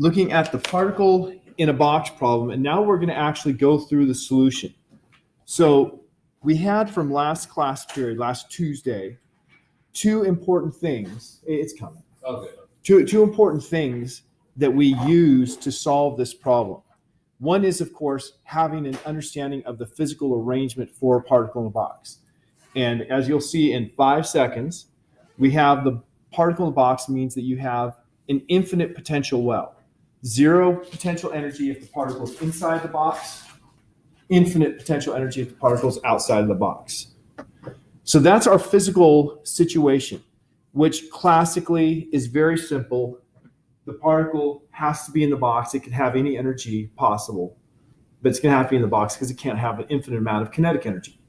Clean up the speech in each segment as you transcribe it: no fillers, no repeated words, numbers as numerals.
looking at the particle in a box problem, and now we're going to actually go through the solution. So we had from last class period, last Tuesday, two important things. It's coming. Okay. Two important things that we use to solve this problem. One is, of course, having an understanding of the physical arrangement for a particle in a box. And as you'll see in 5 seconds, we have the particle in the box means that you have an infinite potential well. Zero potential energy if the particle is inside the box, infinite potential energy if the particle is outside of the box. So that's our physical situation, which classically is very simple. The particle has to be in the box. It can have any energy possible, but it's going to have to be in the box because it can't have an infinite amount of kinetic energy.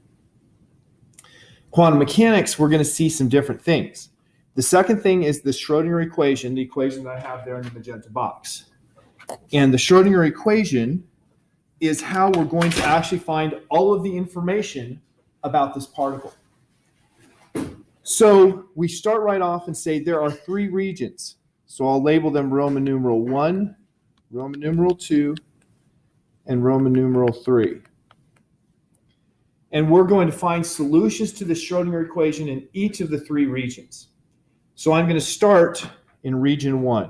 Quantum mechanics, we're going to see some different things. The second thing is the Schrodinger equation, the equation that I have there in the magenta box. And the Schrodinger equation is how we're going to actually find all of the information about this particle. So we start right off and say there are 3 regions. So I'll label them Roman numeral 1, Roman numeral 2, and Roman numeral 3. And we're going to find solutions to the Schrodinger equation in each of the 3 regions. So I'm going to start in region 1.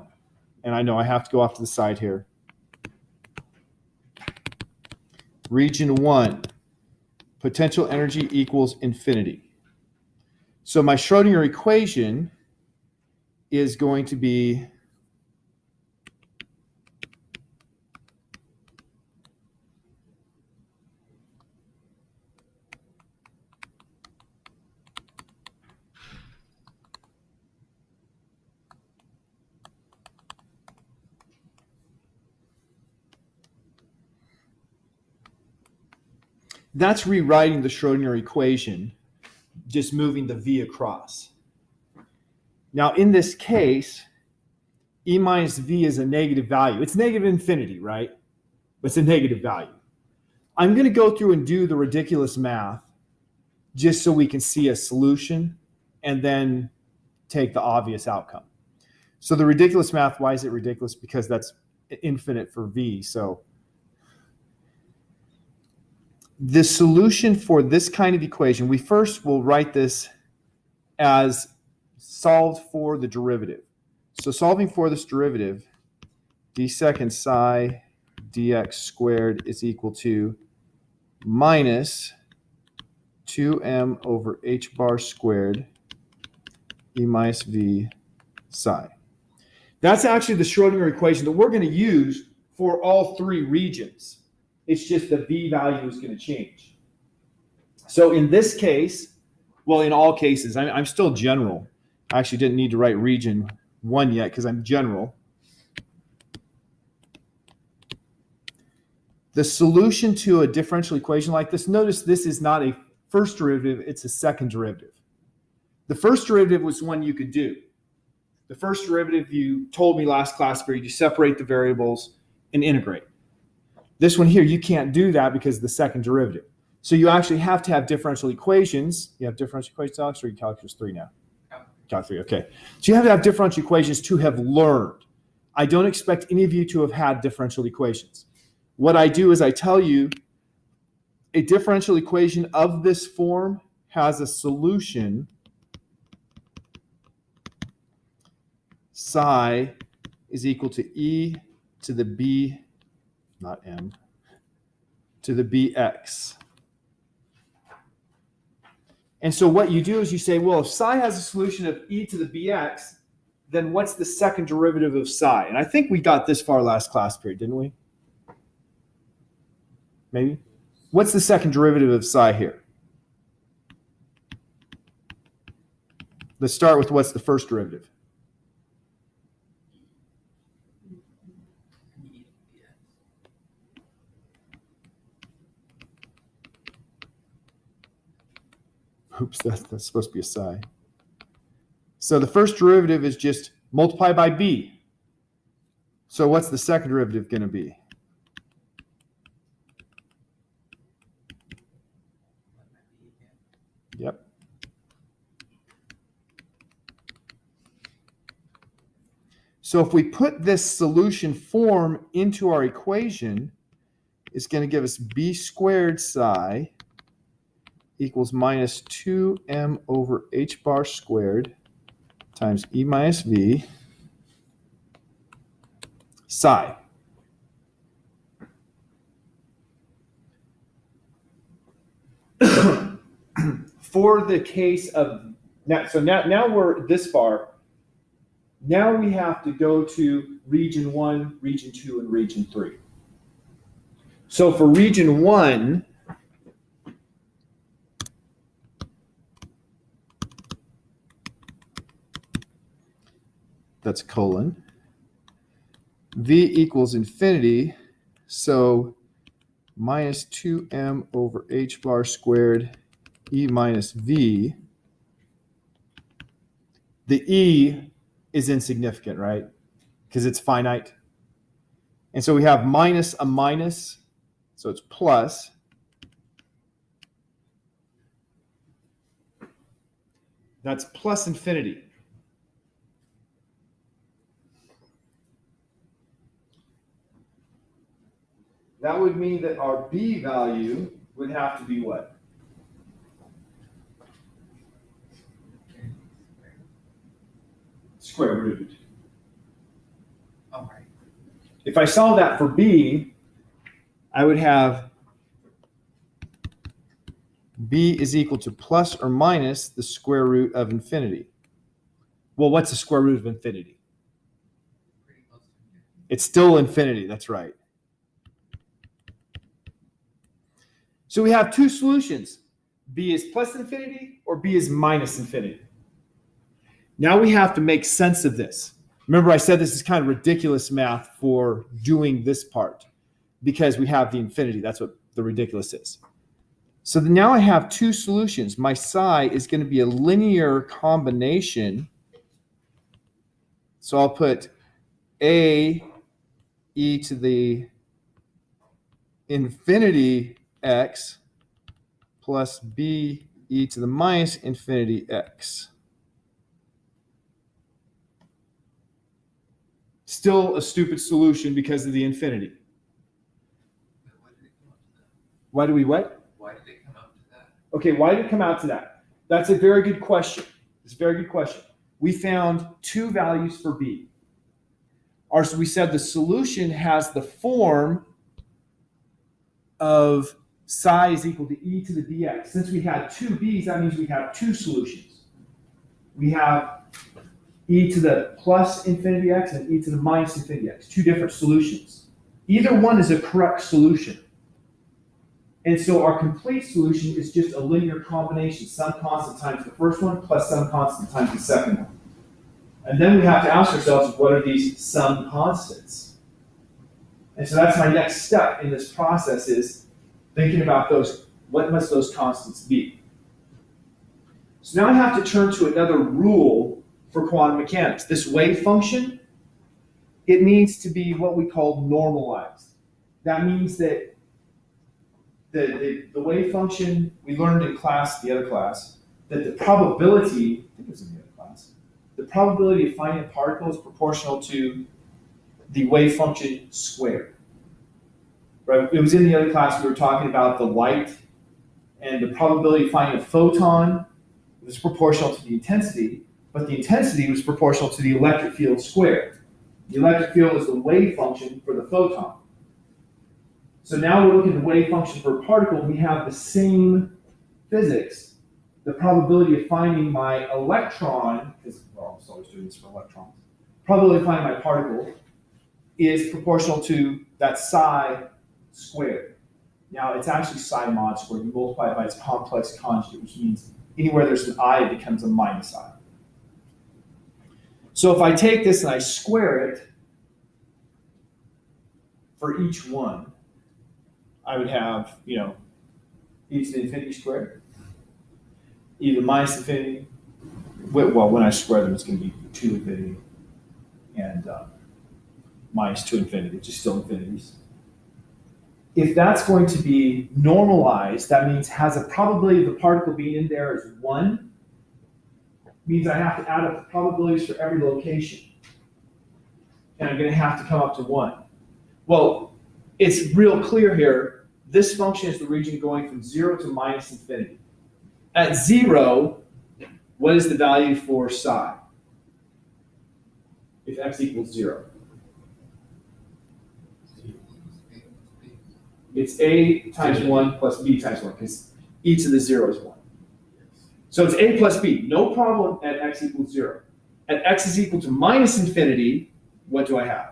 And I know I have to go off to the side here. Region 1, potential energy equals infinity. So my Schrodinger equation is going to be that's rewriting the Schrodinger equation, just moving the v across. Now, in this case, E minus V is a negative value. It's negative infinity, right? It's a negative value. I'm going to go through and do the ridiculous math just so we can see a solution and then take the obvious outcome. So the ridiculous math, why is it ridiculous? Because that's infinite for V. So the solution for this kind of equation, we first will write this as solved for the derivative. So solving for this derivative, d second psi dx squared is equal to minus 2m over h bar squared e minus v psi. That's actually the Schrodinger equation that we're going to use for all 3 regions. It's just the v value is going to change. So in this case, well, in all cases, I'm still general. I actually didn't need to write region 1 yet because I'm general. The solution to a differential equation like this, notice this is not a first derivative, it's a second derivative. The first derivative was one you could do. The first derivative, you told me last class period, you separate the variables and integrate. This one here, you can't do that because of the second derivative. So you actually have to have differential equations. You have differential equations, Alex, or are you calculus 3 now? Calculus 3, okay. So you have to have differential equations to have learned. I don't expect any of you to have had differential equations. What I do is I tell you a differential equation of this form has a solution psi is equal to e to the b, not m, to the bx. And so what you do is you say, well, if psi has a solution of e to the bx, then what's the second derivative of psi? And I think we got this far last class period, didn't we? Maybe? What's the second derivative of psi here? Let's start with what's the first derivative. Oops, that's supposed to be a psi. So the first derivative is just multiply by b. So what's the second derivative going to be? Yep. So if we put this solution form into our equation, it's going to give us b squared psi equals minus 2m over h bar squared times e minus v psi. For the case of now we're this far. Now we have to go to region 1, region 2, and region 3. So for region 1, that's colon, v equals infinity, so minus 2m over h bar squared e minus v. The e is insignificant, right? Because it's finite. And so we have minus a minus, so it's plus. That's plus infinity. That would mean that our b value would have to be what? Square root. All right. If I solve that for b, I would have b is equal to plus or minus the square root of infinity. Well, what's the square root of infinity? It's still infinity, that's right. So we have two solutions. B is plus infinity or B is minus infinity. Now we have to make sense of this. Remember, I said this is kind of ridiculous math for doing this part because we have the infinity. That's what the ridiculous is. So now I have two solutions. My psi is going to be a linear combination. So I'll put a e to the infinity x plus b e to the minus infinity x. Still a stupid solution because of the infinity. Why do we what? Why did it come out to that? Okay, why did it come out to that? That's a very good question. It's a very good question. We found two values for b. So we said the solution has the form of psi is equal to e to the dx. Since we had two b's, that means we have two solutions. We have e to the plus infinity x and e to the minus infinity x, two different solutions. Either one is a correct solution. And so our complete solution is just a linear combination, some constant times the first one plus some constant times the second one. And then we have to ask ourselves, what are these some constants? And so that's my next step in this process is thinking about those, what must those constants be? So now I have to turn to another rule for quantum mechanics. This wave function, it needs to be what we call normalized. That means that the wave function, we learned in class, the other class, that the probability, I think it was in the other class, the probability of finding a particle is proportional to the wave function squared. Right? It was in the other class we were talking about the light and the probability of finding a photon was proportional to the intensity, but the intensity was proportional to the electric field squared. The electric field is the wave function for the photon. So now we're looking at the wave function for a particle. We have the same physics. The probability of finding my electron, because well, I'm always doing this for electrons, probability of finding my particle is proportional to that psi squared. Now it's actually psi mod squared. You multiply it by its complex conjugate, which means anywhere there's an I, it becomes a minus I. So if I take this and I square it for each one, I would have, e to the infinity squared, e to the minus infinity. Well, when I square them, it's going to be 2 infinity and minus 2 infinity, which is still infinities. If that's going to be normalized, that means has a probability of the particle being in there is 1, means I have to add up the probabilities for every location. and I'm going to have to come up to 1. Well, it's real clear here. This function is the region going from 0 to minus infinity. At 0, what is the value for psi? If x equals 0. It's a times 1 plus b times 1, because e to the 0 is 1. So it's a plus b, no problem at x equals 0. At x is equal to minus infinity, what do I have?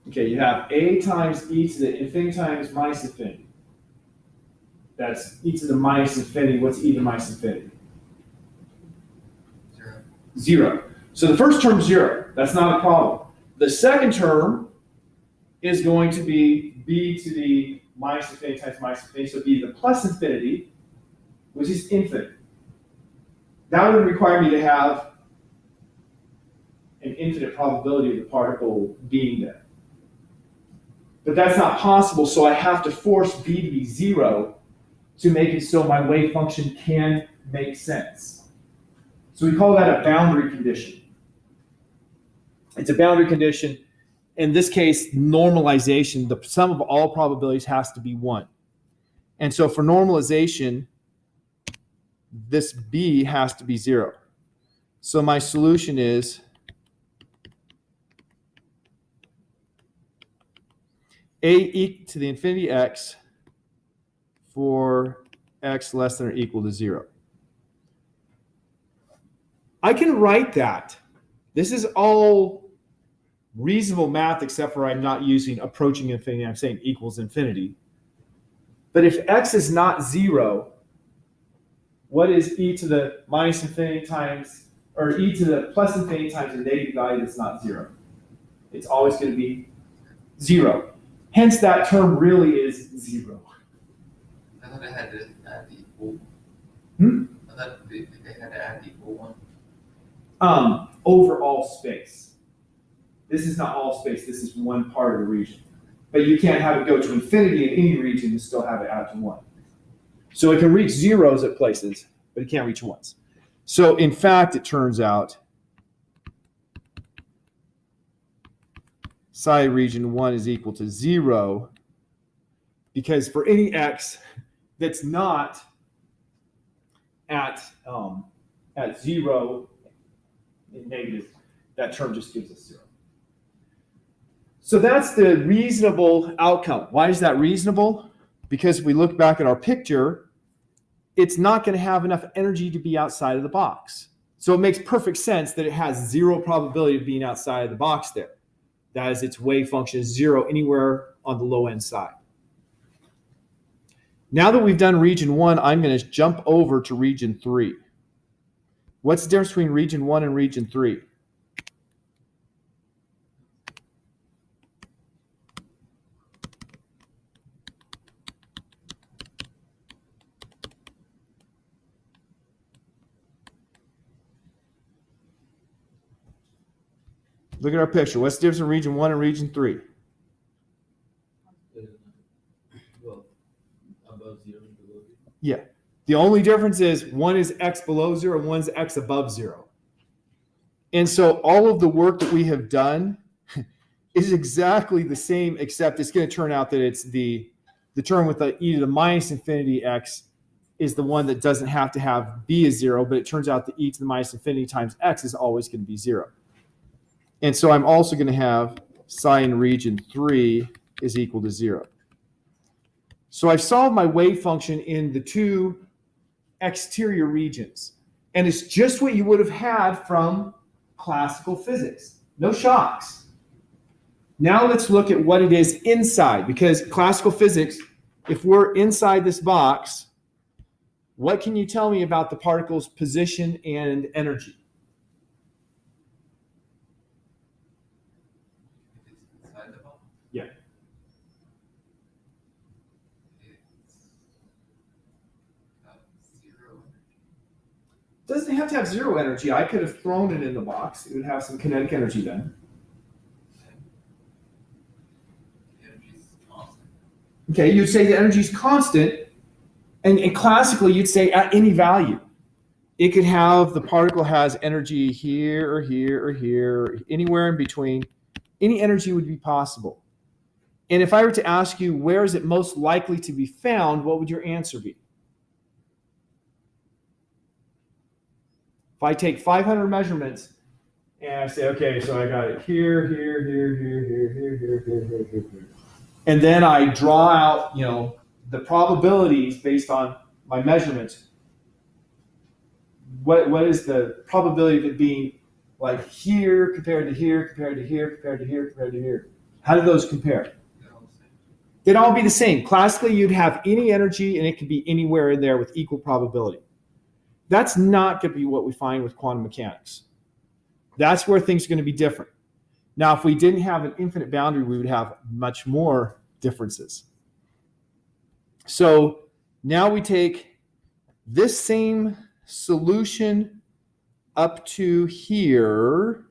Okay, you have a times e to the infinity times minus infinity. That's e to the minus infinity. What's e to the minus infinity? 0. So the first term is 0. That's not a problem. The second term is going to be b to the minus infinity times minus infinity. So b to the plus infinity, which is infinite. That would require me to have an infinite probability of the particle being there. But that's not possible, so I have to force b to be 0 to make it so my wave function can make sense. So we call that a boundary condition. It's a boundary condition. In this case, normalization, the sum of all probabilities has to be 1. And so for normalization, this b has to be 0. So my solution is a e to the infinity x for x less than or equal to 0. I can write that. This is all reasonable math, except for I'm not using approaching infinity. I'm saying equals infinity. But if x is not 0, what is e to the minus infinity times, or e to the plus infinity times a negative value that's not 0? It's always going to be 0. Hence, that term really is 0. I thought I had to add the equal. I thought they had to add the equal one. Over all space. This is not all space. This is one part of the region. But you can't have it go to infinity in any region and still have it add to 1. So it can reach zeros at places, but it can't reach 1s. So in fact, it turns out psi region 1 is equal to 0, because for any x that's not at 0 in negative, that term just gives us 0. So that's the reasonable outcome. Why is that reasonable? Because if we look back at our picture, it's not going to have enough energy to be outside of the box. So it makes perfect sense that it has 0 probability of being outside of the box there. That is, its wave function is 0 anywhere on the low end side. Now that we've done region 1, I'm going to jump over to region 3. What's the difference between region 1 and region 3? Look at our picture. What's the difference in region 1 and region 3? Well, above 0 and below 0. Yeah. The only difference is one is x below 0 and one's x above 0. And so all of the work that we have done is exactly the same, except it's going to turn out that it's the term with the e to the minus infinity x is the one that doesn't have to have b as 0, but it turns out that e to the minus infinity times x is always going to be 0. And so I'm also going to have psi in region 3 is equal to 0. So I've solved my wave function in the two exterior regions. And it's just what you would have had from classical physics. No shocks. Now let's look at what it is inside, because classical physics, if we're inside this box, what can you tell me about the particle's position and energy? Inside the ball? Yeah. It's got 0 energy. Doesn't have to have 0 energy. I could have thrown it in the box. It would have some kinetic energy then. The energy is constant. Okay, you'd say the energy is constant, And classically, you'd say at any value. It could have, the particle has energy here or here or here, or anywhere in between. Any energy would be possible. And if I were to ask you, where is it most likely to be found, what would your answer be? If I take 500 measurements and I say, okay, so I got it here, here, here, here, here, here, here, here, here, here, here. And then I draw out, the probabilities based on my measurements. What is the probability of it being like here compared to here, compared to here, compared to here, compared to here? How do those compare? They'd all be the same. Classically, you'd have any energy and it could be anywhere in there with equal probability. That's not going to be what we find with quantum mechanics. That's where things are going to be different. Now, if we didn't have an infinite boundary, we would have much more differences. So now we take this same solution up to here,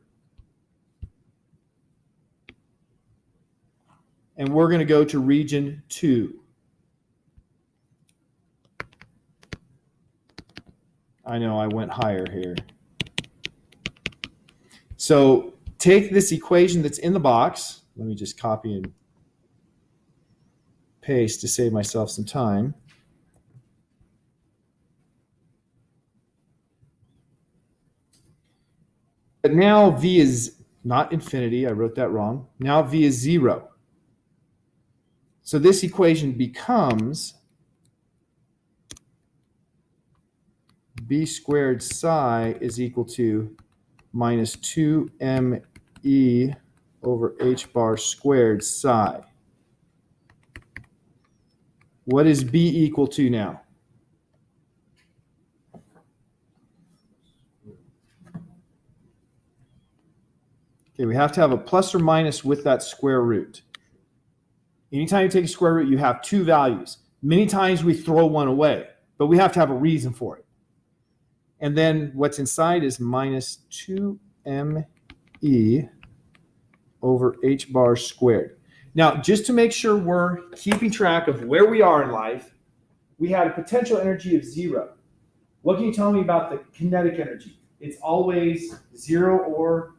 and we're going to go to region 2. I know I went higher here. So take this equation that's in the box. Let me just copy and paste to save myself some time. But now V is not infinity. I wrote that wrong. Now V is 0. So this equation becomes B squared psi is equal to minus 2me over h bar squared psi. What is B equal to now? Okay, we have to have a plus or minus with that square root. Anytime you take a square root, you have two values. Many times we throw one away, but we have to have a reason for it. And then what's inside is minus 2me over h bar squared. Now, just to make sure we're keeping track of where we are in life, we had a potential energy of 0. What can you tell me about the kinetic energy? It's always 0 or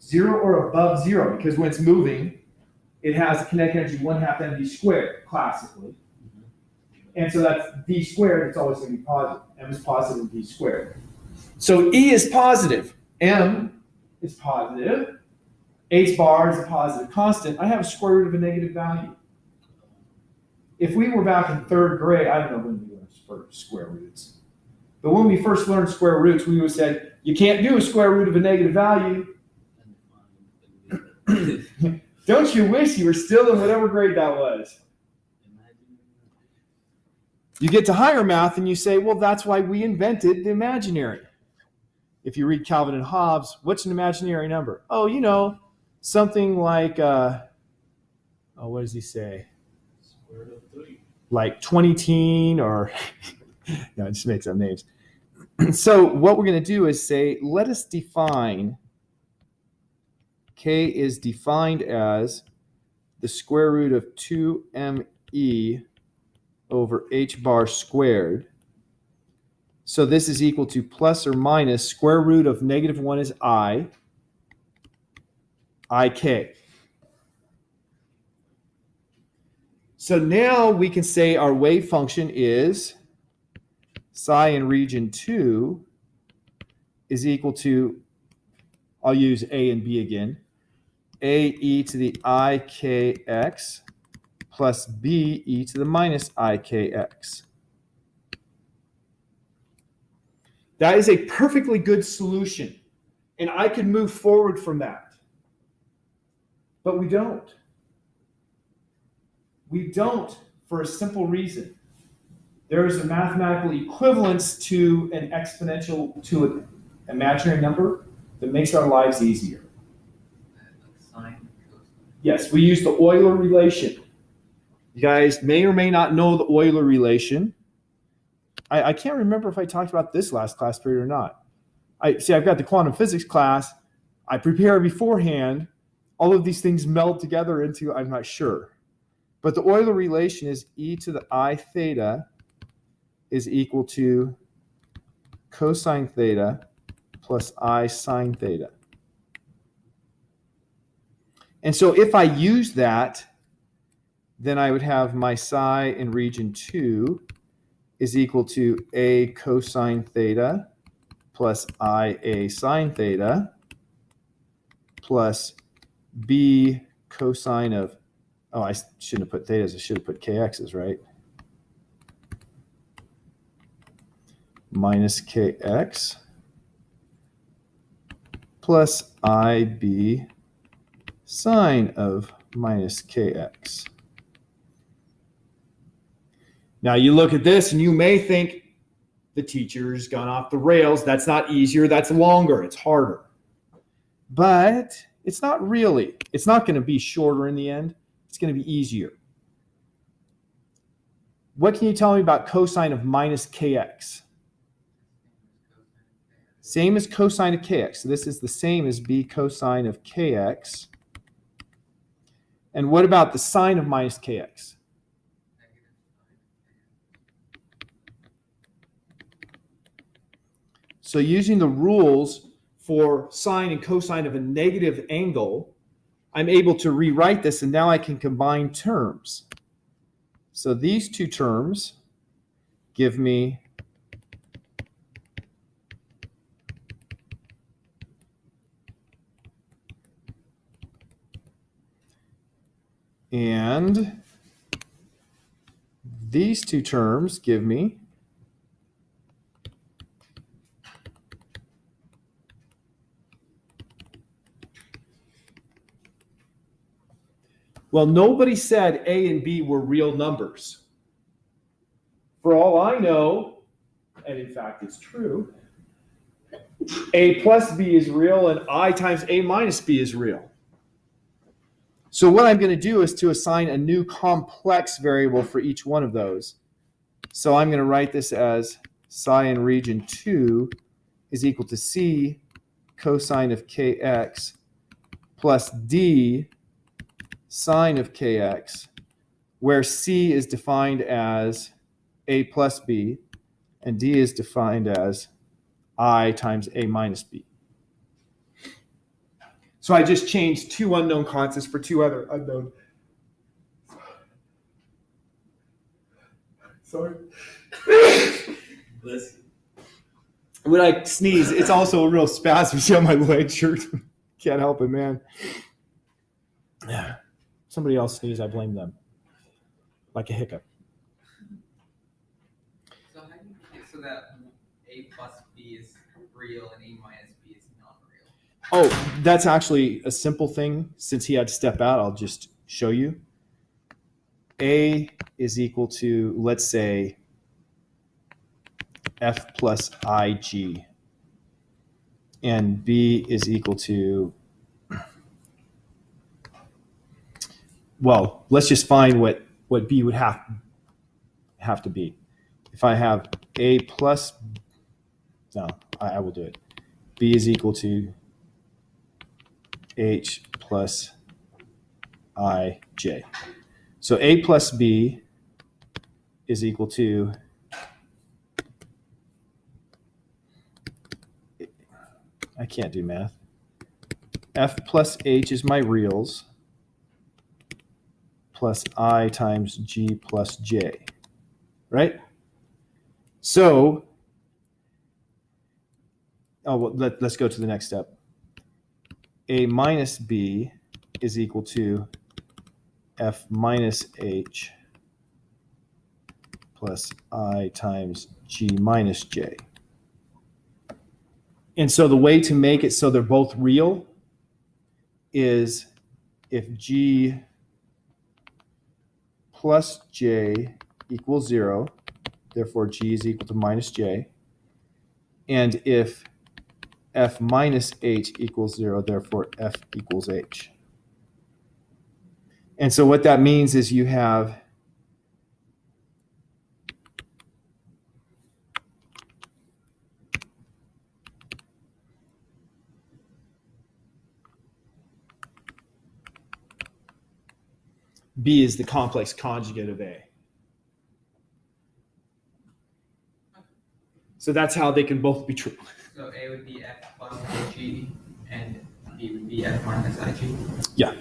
0 or above 0, because when it's moving, it has a kinetic energy 1/2 mv squared, classically. And so that's v squared, it's always going to be positive. M is positive, v squared. So E is positive, M is positive, h bar is a positive constant. I have a square root of a negative value. If we were back in 3rd grade, I don't know when we learned square roots, but when we first learned square roots, we would have said, you can't do a square root of a negative value. Don't you wish you were still in whatever grade that was? You get to higher math and you say, well, that's why we invented the imaginary. If you read Calvin and Hobbes, what's an imaginary number? Oh, something like, what does he say? Square root of 3. Like 20 or, no, it just makes up names. So what we're going to do is say, let us define, K is defined as the square root of 2me over h bar squared. So this is equal to plus or minus square root of -1 is ik. So now we can say our wave function is psi in region 2 is equal to, I'll use A and B again, ae to the ikx plus b e to the minus ikx. That is a perfectly good solution, and I could move forward from that. But we don't. We don't, for a simple reason. There is a mathematical equivalence to an exponential, to an imaginary number that makes our lives easier. Yes, we use the Euler Relation. You guys may or may not know the Euler Relation. I can't remember if I talked about this last class period or not. I've got the quantum physics class. I prepare beforehand. All of these things meld together into, I'm not sure. But the Euler relation is e to the I theta is equal to cosine theta plus I sine theta. And so if I use that, then I would have my psi in region 2 is equal to a cosine theta plus IA sine theta plus b cosine of, oh, I shouldn't have put thetas, I should have put kx's, right? Minus kx plus IB sine of minus kx. Now you look at this and you may think the teacher's gone off the rails. That's not easier, that's longer, it's harder. But it's not really. It's not going to be shorter in the end. It's going to be easier. What can you tell me about cosine of minus kx? Same as cosine of kx. So this is the same as b cosine of kx. And what about the sine of minus kx? So using the rules for sine and cosine of a negative angle, I'm able to rewrite this, and now I can combine terms. So these two terms give me and these two terms give me well, nobody said A and B were real numbers. For all I know, and in fact it's true, A plus B is real and I times A minus B is real. So what I'm going to do is to assign a new complex variable for each one of those. So I'm going to write this as psi in region 2 is equal to C cosine of kx plus D sine of kx, where C is defined as A plus B and D is defined as I times A minus B. So I just changed two unknown constants for two other unknown. Sorry. Bless you. When I sneeze, it's also a real spasm. You see on my leg shirt. Can't help it, man. Somebody else sneeze, I blame them. Like a hiccup. So how do you get so that A plus B is real and A minus B is not real? Oh, that's actually a simple thing. Since he had to step out, I'll just show you. A is equal to, let's say, F plus IG. And B is equal to, well, let's just find what B would have to be. If I have A plus, no, I will do it. B is equal to H plus IJ. So A plus B is equal to, I can't do math. F plus H is my reals plus I times G plus J, right? So, let's go to the next step. A minus B is equal to F minus H plus I times G minus J. And so the way to make it so they're both real is if G plus J equals 0, therefore G is equal to minus J, and if F minus H equals 0, therefore F equals H. And so what that means is you have B is the complex conjugate of A. So that's how they can both be true. So A would be F plus G and B would be F minus IG. Yeah.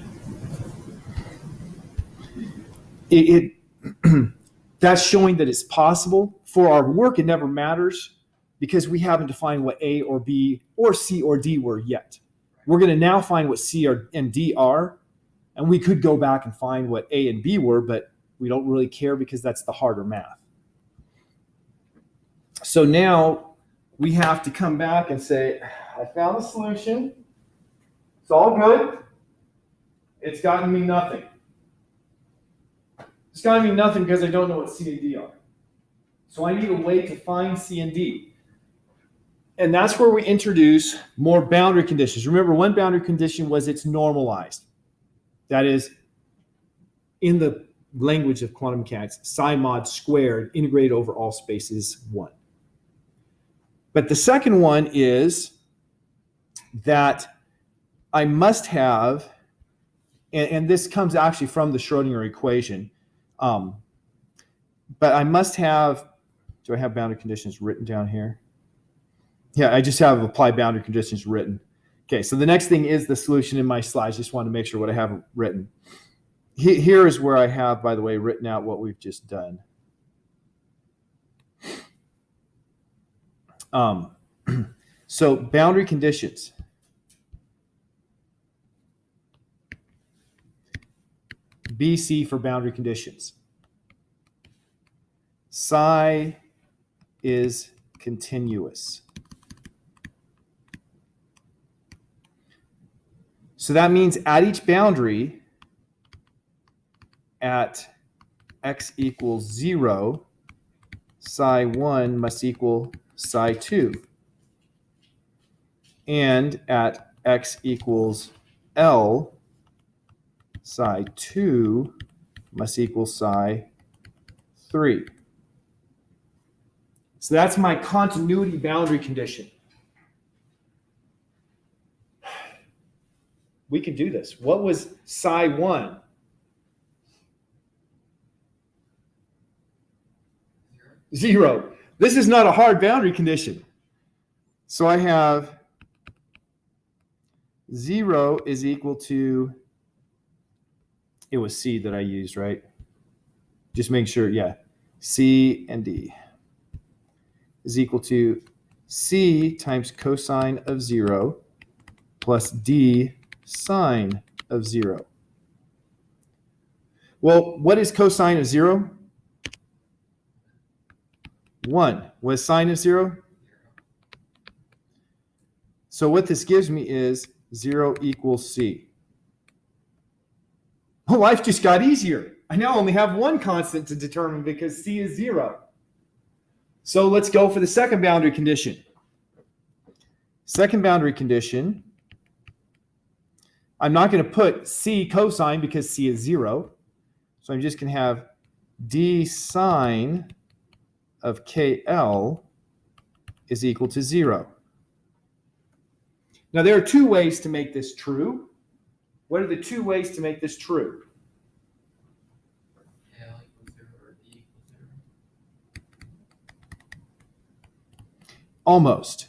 It that's showing that it's possible. For our work, it never matters because we haven't defined what A or B or C or D were yet. We're going to now find what C and D are, and we could go back and find what A and B were, but we don't really care because that's the harder math. So now we have to come back and say, I found the solution. It's all good. It's gotten me nothing. It's gotten me nothing because I don't know what C and D are. So I need a way to find C and D. And that's where we introduce more boundary conditions. Remember, one boundary condition was it's normalized. That is, in the language of quantum mechanics, psi mod squared integrated over all spaces 1. But the second one is that I must have, and this comes actually from the Schrodinger equation, but I must have, do I have boundary conditions written down here? Yeah, I just have applied boundary conditions written. Okay, so the next thing is the solution in my slides. Just want to make sure what I have written. Here is where I have, by the way, written out what we've just done. So boundary conditions. BC for boundary conditions. Psi is continuous. So that means at each boundary, at x equals 0, psi 1 must equal psi 2. And at x equals L, psi 2 must equal psi 3. So that's my continuity boundary condition. We can do this. What was psi 1? Zero. This is not a hard boundary condition. So I have 0 is equal to, it was C that I used, right? Just make sure, yeah. C and D is equal to C times cosine of 0 plus D sine of 0. Well, what is cosine of 0? 1. What is sine of 0? So what this gives me is 0 equals C. Well, life just got easier. I now only have one constant to determine because C is 0. So let's go for the second boundary condition. Second boundary condition, I'm not going to put C cosine because C is 0. So I'm just going to have D sine of KL is equal to 0. Now, there are two ways to make this true. What are the two ways to make this true? KL equals 0 or D equals 0. Almost.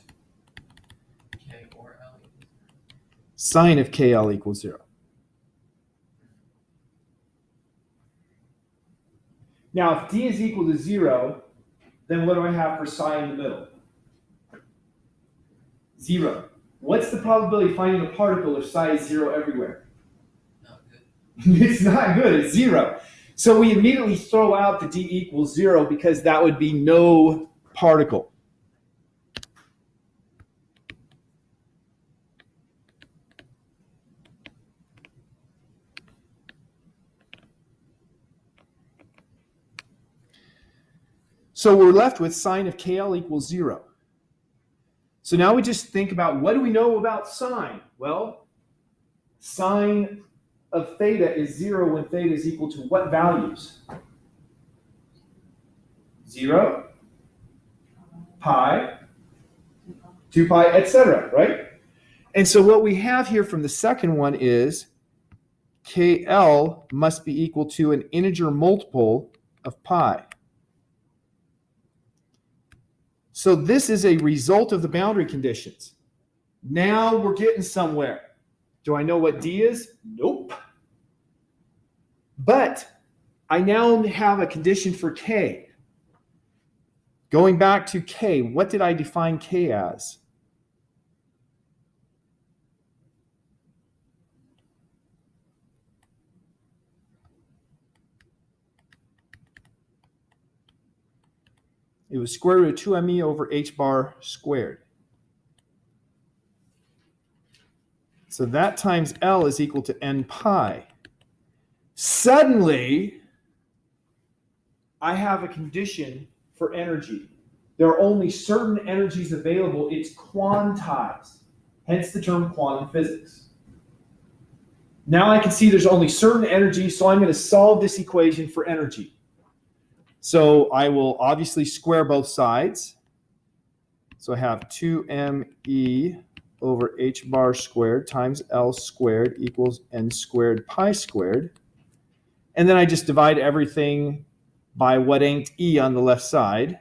K or L equals 0. Sine of KL equals 0. Now, if D is equal to 0, then what do I have for psi in the middle? 0. What's the probability of finding a particle if psi is 0 everywhere? Not good. It's not good. It's 0. So we immediately throw out the D equals 0 because that would be no particle. So we're left with sine of KL equals 0. So now we just think about, what do we know about sine? Well, sine of theta is 0 when theta is equal to what values? 0, pi, 2 pi, etc., right? And so what we have here from the second one is KL must be equal to an integer multiple of pi. So this is a result of the boundary conditions. Now we're getting somewhere. Do I know what D is? Nope. But I now have a condition for K. Going back to K, what did I define K as? It was square root of 2me over h bar squared. So that times L is equal to n pi. Suddenly, I have a condition for energy. There are only certain energies available. It's quantized, hence the term quantum physics. Now I can see there's only certain energies, so I'm going to solve this equation for energy. So I will obviously square both sides. So I have 2me over h bar squared times L squared equals n squared pi squared. And then I just divide everything by what ain't E on the left side.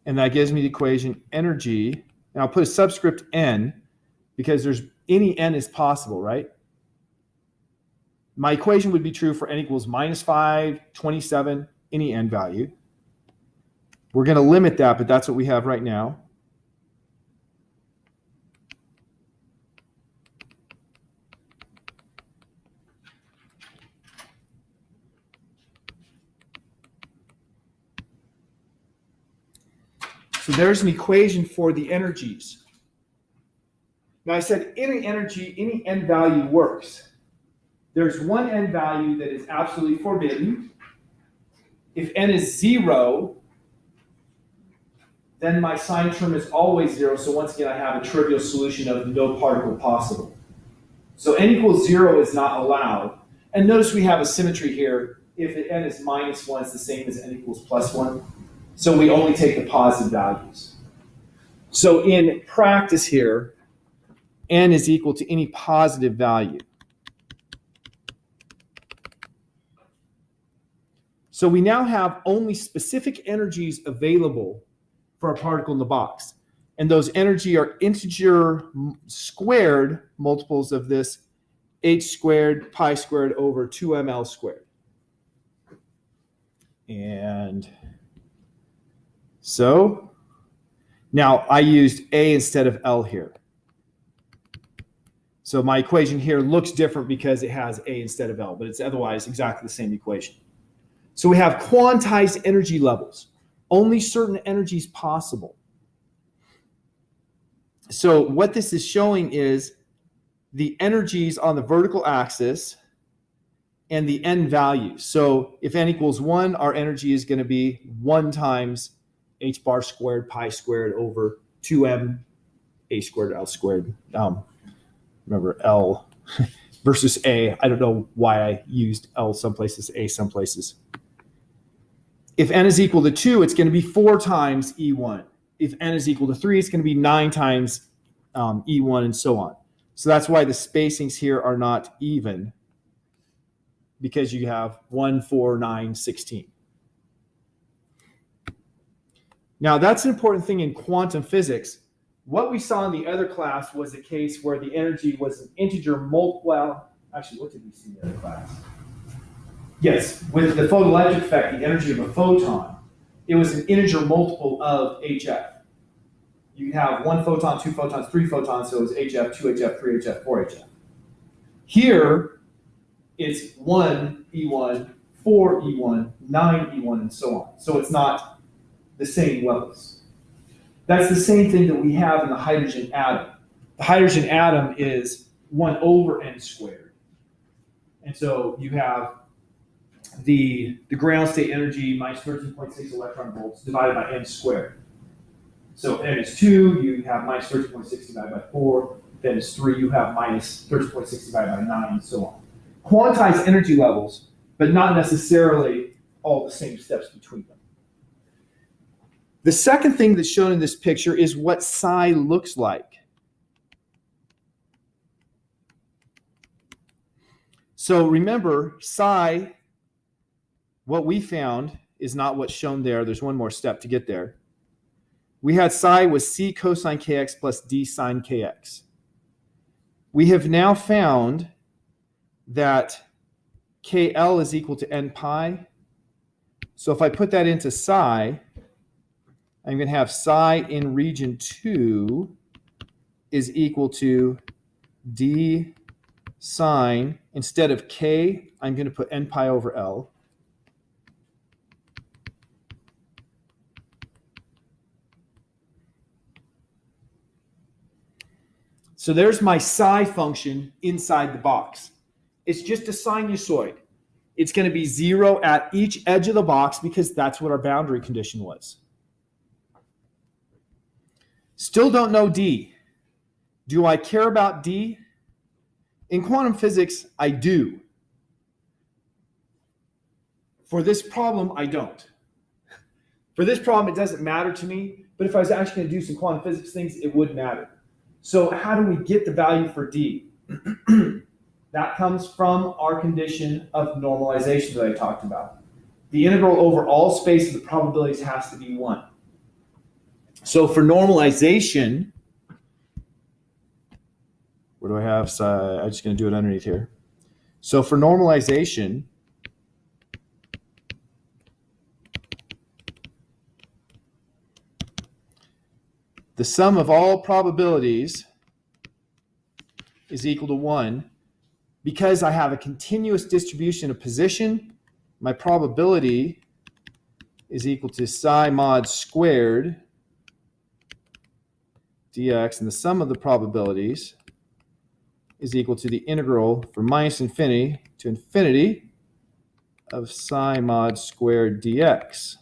And that gives me the equation energy. And I'll put a subscript n because there's any n is possible, right? My equation would be true for n equals -5, 27, any n value. We're going to limit that, but that's what we have right now. So there's an equation for the energies. Now I said any energy, any n value works. There's one n value that is absolutely forbidden. If n is 0, then my sign term is always 0. So once again, I have a trivial solution of no particle possible. So n equals 0 is not allowed. And notice we have a symmetry here. If n is -1, it's the same as n equals +1. So we only take the positive values. So in practice here, n is equal to any positive value. So we now have only specific energies available for a particle in the box. And those energy are integer squared multiples of this h squared pi squared over 2ml squared. And so now I used A instead of L here. So my equation here looks different because it has A instead of L, but it's otherwise exactly the same equation. So we have quantized energy levels, only certain energies possible. So what this is showing is the energies on the vertical axis and the n values. So if n equals 1, our energy is going to be 1 times h bar squared pi squared over 2m a squared L squared. Remember L versus A. I don't know why I used L some places, A some places. If n is equal to 2, it's going to be 4 times E1. If n is equal to 3, it's going to be 9 times E1 and so on. So that's why the spacings here are not even, because you have 1, 4, 9, 16. Now that's an important thing in quantum physics. What we saw in the other class was a case where the energy was an integer multiple. Well, actually, what did we see in the other class? Yes, with the photoelectric effect, the energy of a photon, it was an integer multiple of HF. You can have 1 photon, 2 photons, 3 photons, so it's HF, 2HF, 3HF, 4HF. Here, it's 1 E1, 4 E1, 9 E1, and so on. So it's not the same levels. That's the same thing that we have in the hydrogen atom. The hydrogen atom is 1 over n squared. And so you have the ground state energy minus 13.6 electron volts divided by n squared. So if n is 2, you have minus 13.6 divided by 4. If n is 3, you have minus 13.6 divided by 9, and so on. Quantized energy levels, but not necessarily all the same steps between them. The second thing that's shown in this picture is what psi looks like. So remember, psi, what we found is not what's shown there. There's one more step to get there. We had psi was c cosine kx plus d sine kx. We have now found that KL is equal to n pi. So if I put that into psi, I'm going to have psi in region 2 is equal to d sine, instead of k, I'm going to put n pi over L. So there's my psi function inside the box. It's just a sinusoid. It's going to be 0 at each edge of the box because that's what our boundary condition was. Still don't know D. Do I care about D? In quantum physics, I do. For this problem, I don't. For this problem, it doesn't matter to me, but if I was actually going to do some quantum physics things, it would matter. So how do we get the value for D? That comes from our condition of normalization that I talked about. The integral over all space of the probabilities has to be 1. So for normalization, where do I have? So I'm just going to do it underneath here. So for normalization, the sum of all probabilities is equal to 1. Because I have a continuous distribution of position, my probability is equal to psi mod squared dx, and the sum of the probabilities is equal to the integral from minus infinity to infinity of psi mod squared dx.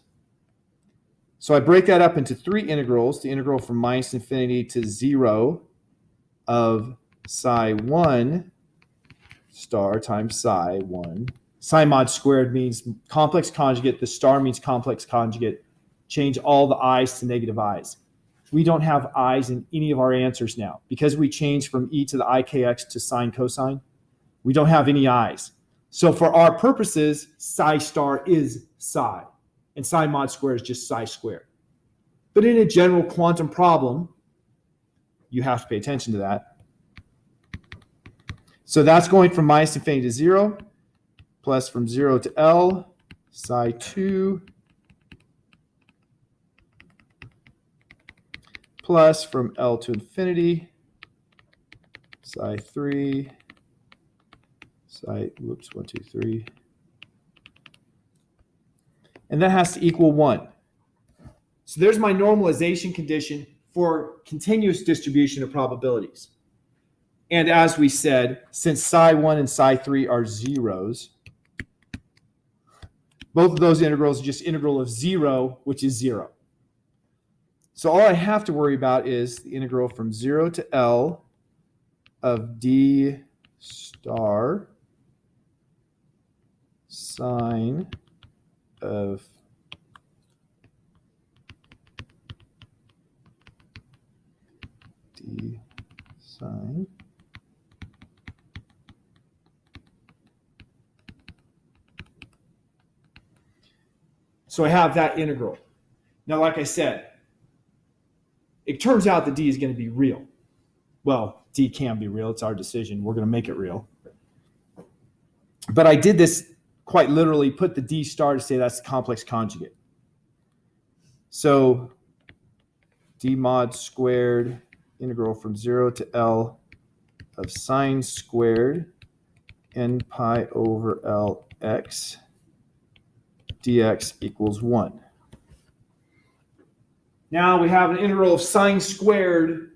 So I break that up into 3 integrals, the integral from minus infinity to 0 of psi 1 star times psi 1. Psi mod squared means complex conjugate. The star means complex conjugate. Change all the i's to negative i's. We don't have i's in any of our answers now. Because we changed from e to the ikx to sine cosine, we don't have any i's. So for our purposes, psi star is psi. And psi mod squared is just psi squared. But in a general quantum problem, you have to pay attention to that. So that's going from minus infinity to 0, plus from 0 to L, psi 2, plus from L to infinity, psi 3, psi, whoops, 1, 2, 3. And that has to equal 1. So there's my normalization condition for continuous distribution of probabilities. And as we said, since psi 1 and psi 3 are zeros, both of those integrals are just integral of 0, which is 0. So all I have to worry about is the integral from 0 to L of d star sine of d sine So I have that integral. Now, like I said, it turns out that D is going to be real. Well, D can be real. It's our decision. We're going to make it real. But I did this quite literally, put the D star to say that's the complex conjugate. So D mod squared integral from 0 to L of sine squared n pi over Lx dx equals 1. Now we have an integral of sine squared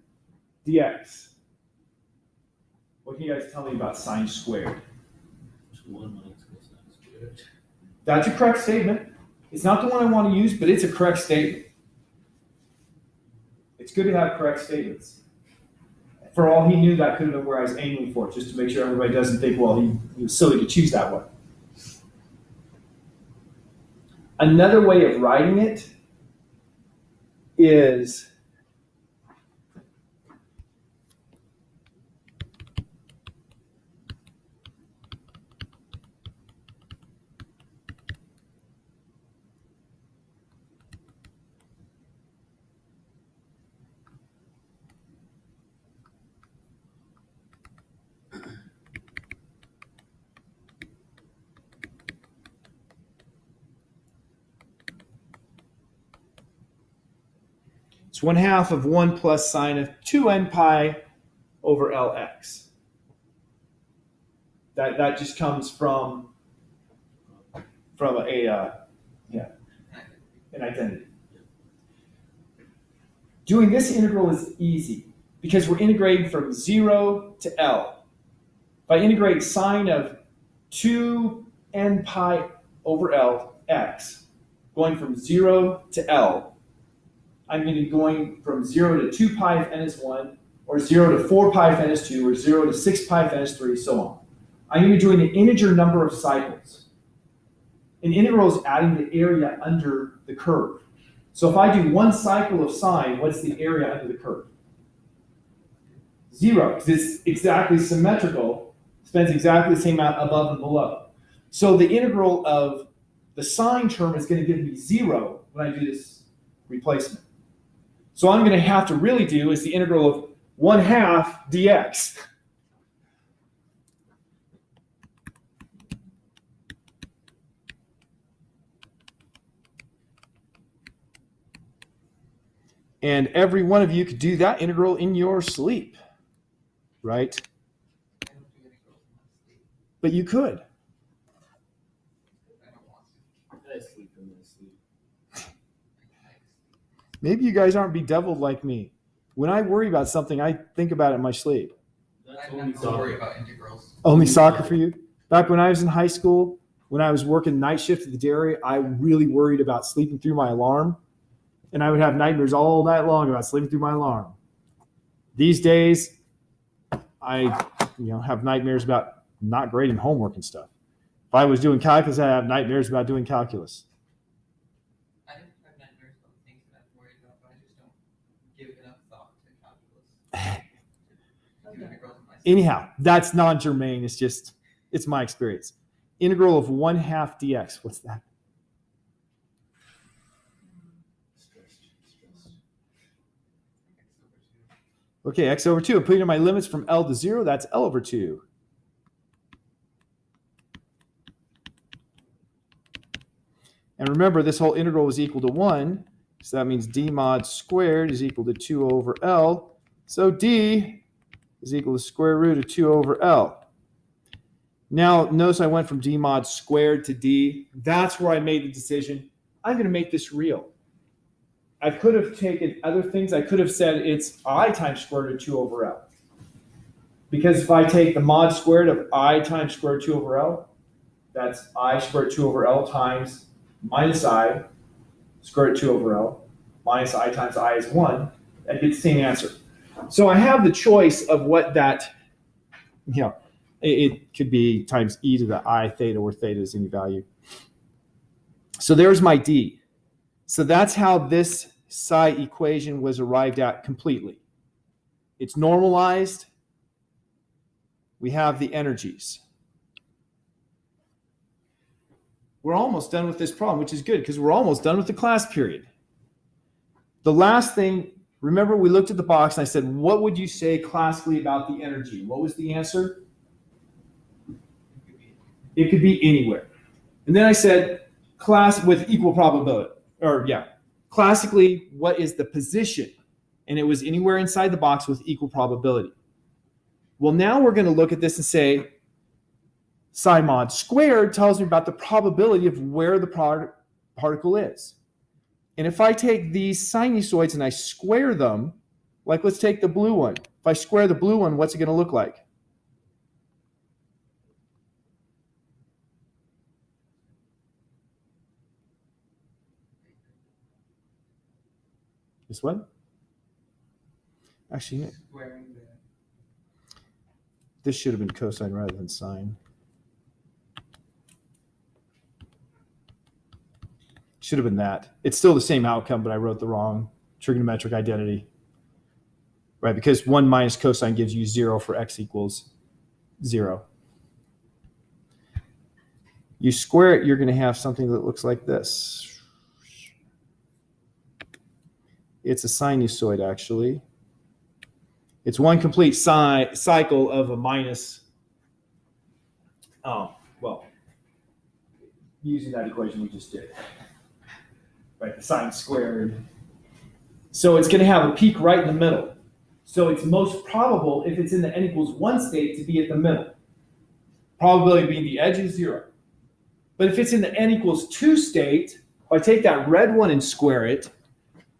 dx. What can you guys tell me about sine squared? 1 minus cosine squared. That's a correct statement. It's not the one I want to use, but it's a correct statement. It's good to have correct statements. For all he knew, that could have been where I was aiming for, just to make sure everybody doesn't think, well, he was silly to choose that one. Another way of writing it is it's 1/2 of 1 plus sine of 2n pi over Lx. That just comes from an identity. Doing this integral is easy because we're integrating from 0 to L. If I integrate sine of 2n pi over Lx, going from 0 to L, I'm going to be going from 0 to 2 pi if n is 1, or 0 to 4 pi if n is 2, or 0 to 6 pi if n is 3, so on. I'm going to be doing an integer number of cycles. An integral is adding the area under the curve. So if I do one cycle of sine, what's the area under the curve? 0, because it's exactly symmetrical, spends exactly the same amount above and below. So the integral of the sine term is going to give me 0 when I do this replacement. So all I'm going to have to really do is the integral of 1/2 dx. And every one of you could do that integral in your sleep, right? I don't do integrals in my sleep. But you could. I don't want to. I sleep in my sleep. Maybe you guys aren't bedeviled like me. When I worry about something, I think about it in my sleep. That's I only don't have to worry soccer. about integrals. Only soccer for you? Back when I was in high school, when I was working night shift at the dairy, I really worried about sleeping through my alarm. And I would have nightmares all night long about sleeping through my alarm. These days, I have nightmares about not grading homework and stuff. If I was doing calculus, I'd have nightmares about doing calculus. I don't have nightmares about things that I'm worried about, but I just don't give enough thought to calculus. To do integrals in my sleep. Anyhow, that's non-germane. It's my experience. Integral of 1/2 dx. What's that? Okay, x over 2. I'm putting in my limits from L to 0. That's L over 2. And remember, this whole integral was equal to 1. So that means d mod squared is equal to 2 over L. So d is equal to square root of 2 over L. Now, notice I went from d mod squared to d. That's where I made the decision. I'm going to make this real. I could have taken other things. I could have said it's I times square root of 2 over L. Because if I take the mod squared of I times square root of 2 over L, that's I square root of 2 over L times minus I square root of 2 over L minus I times I is 1. That gets the same answer. So I have the choice of what that, it could be times e to the I theta, where theta is any value. So there's my d. So that's how this psi equation was arrived at completely. It's normalized. We have the energies. We're almost done with this problem, which is good because we're almost done with the class period. The last thing, remember we looked at the box and I said, what would you say classically about the energy? What was the answer? It could be anywhere. And then I said, class with equal probability, classically, what is the position? And it was anywhere inside the box with equal probability. Well, now we're going to look at this and say, psi mod squared tells me about the probability of where the particle is. And if I take these sinusoids and I square them, like let's take the blue one. If I square the blue one, what's it going to look like? This one? Actually, Squaring the this should have been cosine rather than sine. Should have been that. It's still the same outcome, but I wrote the wrong trigonometric identity, right? Because 1 minus cosine gives you 0 for x equals 0. You square it, you're going to have something that looks like this. It's a sinusoid, actually. It's one complete cycle of a minus. Using that equation we just did. Right, the sine squared. So it's going to have a peak right in the middle. So it's most probable, if it's in the n equals 1 state, to be at the middle. Probability being the edge is 0. But if it's in the n equals 2 state, if I take that red one and square it,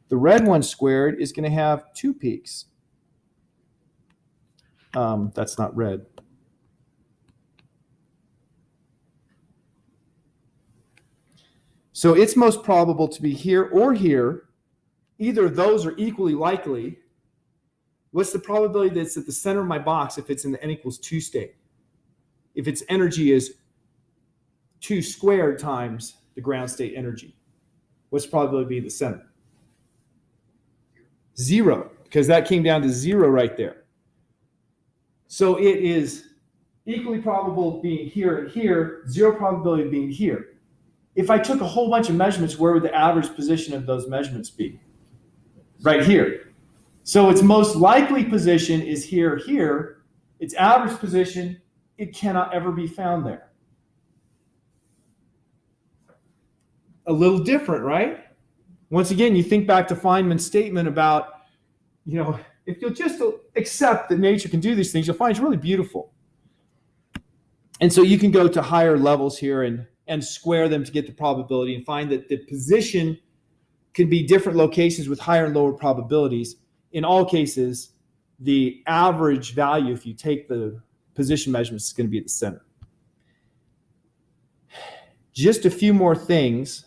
the red one squared is going to have 2 peaks. That's not red. So it's most probable to be here or here. Either of those are equally likely. What's the probability that it's at the center of my box if it's in the n equals 2 state? If its energy is 2 squared times the ground state energy, what's the probability to be the center? 0, because that came down to 0 right there. So it is equally probable being here and here, 0 probability of being here. If I took a whole bunch of measurements, where would the average position of those measurements be? Right here. So its most likely position is here, here. Its average position, it cannot ever be found there. A little different, right? Once again, you think back to Feynman's statement about, if you'll just accept that nature can do these things, you'll find it's really beautiful. And so you can go to higher levels here and square them to get the probability and find that the position can be different locations with higher and lower probabilities. In all cases, the average value, if you take the position measurements, is going to be at the center. Just a few more things.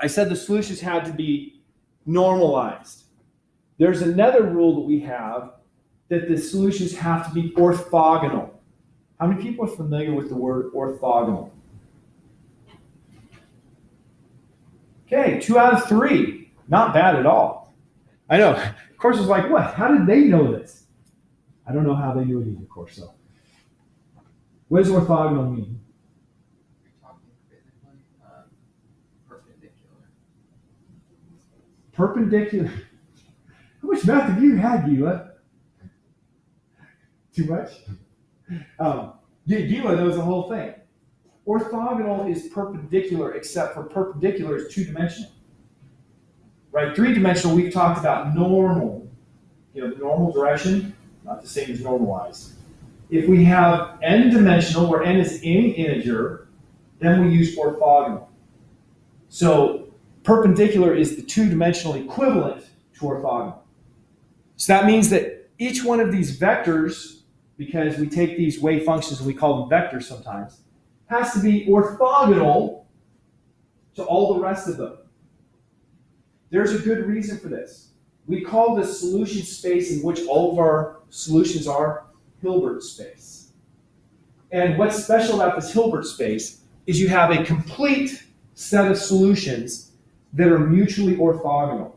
I said the solutions had to be normalized. There's another rule that we have, that the solutions have to be orthogonal. How many people are familiar with the word orthogonal? Okay, 2 out of 3. Not bad at all. I know. Of course, it's like, what? How did they know this? I don't know how they knew it either, of course. So, what does orthogonal mean? You're talking physically, perpendicular. Perpendicular. How much math have you had, Gila? Too much? Gila knows the whole thing. Orthogonal is perpendicular, except for perpendicular is 2-dimensional. Right? 3-dimensional, we've talked about normal. The normal direction, not the same as normalized. If we have n-dimensional, where n is any integer, then we use orthogonal. So perpendicular is the 2-dimensional equivalent to orthogonal. So that means that each one of these vectors, because we take these wave functions and we call them vectors sometimes, has to be orthogonal to all the rest of them. There's a good reason for this. We call this solution space in which all of our solutions are Hilbert space. And what's special about this Hilbert space is you have a complete set of solutions that are mutually orthogonal.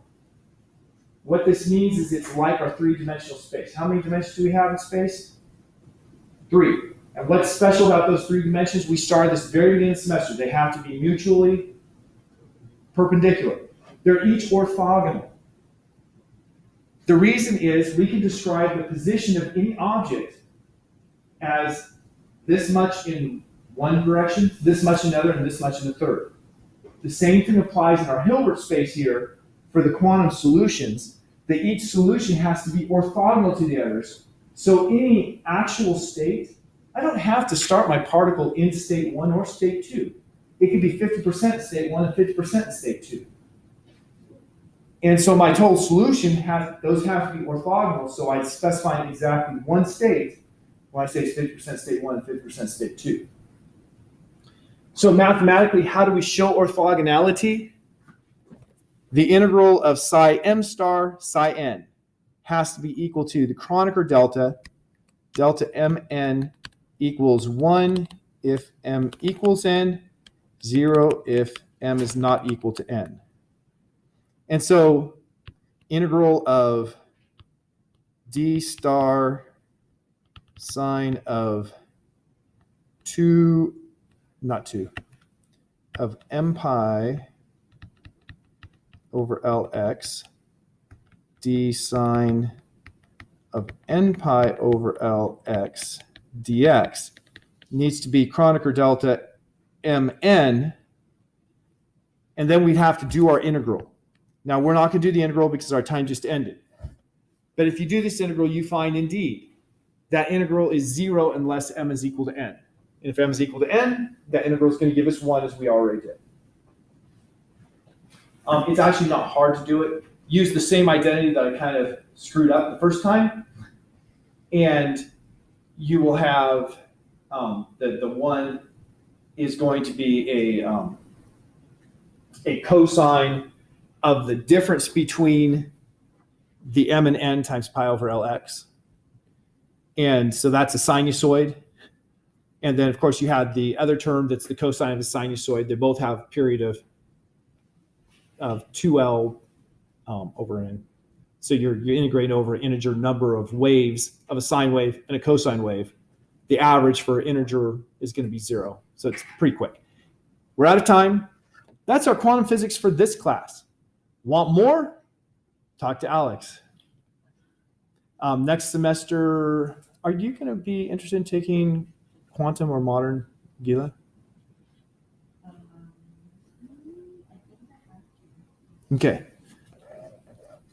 What this means is it's like our 3-dimensional space. How many dimensions do we have in space? 3. And what's special about those 3 dimensions? We started this very beginning of the semester. They have to be mutually perpendicular. They're each orthogonal. The reason is we can describe the position of any object as this much in one direction, this much in another, and this much in the third. The same thing applies in our Hilbert space here for the quantum solutions, that each solution has to be orthogonal to the others. So any actual state, I don't have to start my particle in state 1 or state 2. It could be 50% in state 1 and 50% in state 2. And so my total solution those have to be orthogonal, so I specify exactly one state when I say it's 50% state 1 and 50% state 2. So mathematically, how do we show orthogonality? The integral of psi m star psi n has to be equal to the Kronecker delta, delta mn equals 1 if m equals n, 0 if m is not equal to n. And so integral of d star sine of of m pi over Lx d sine of n pi over Lx dx needs to be Kronecker delta mn, and then we'd have to do our integral. Now, we're not going to do the integral because our time just ended. But if you do this integral, you find indeed that integral is 0 unless m is equal to n. And if m is equal to n, that integral is going to give us 1, as we already did. It's actually not hard to do it. Use the same identity that I kind of screwed up the first time, and you will have the 1 is going to be a cosine of the difference between the m and n times pi over Lx. And so that's a sinusoid. And then, of course, you had the other term that's the cosine of the sinusoid. They both have period of 2L over n. So you're integrating over an integer number of waves of a sine wave and a cosine wave. The average for an integer is going to be 0. So it's pretty quick. We're out of time. That's our quantum physics for this class. Want more? Talk to Alex. Next semester, are you going to be interested in taking quantum or modern, Gila? Okay.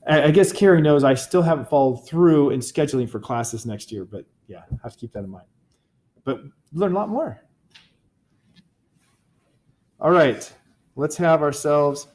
I guess Carrie knows I still haven't followed through in scheduling for classes next year, but yeah, I have to keep that in mind. But learn a lot more. All right, let's have ourselves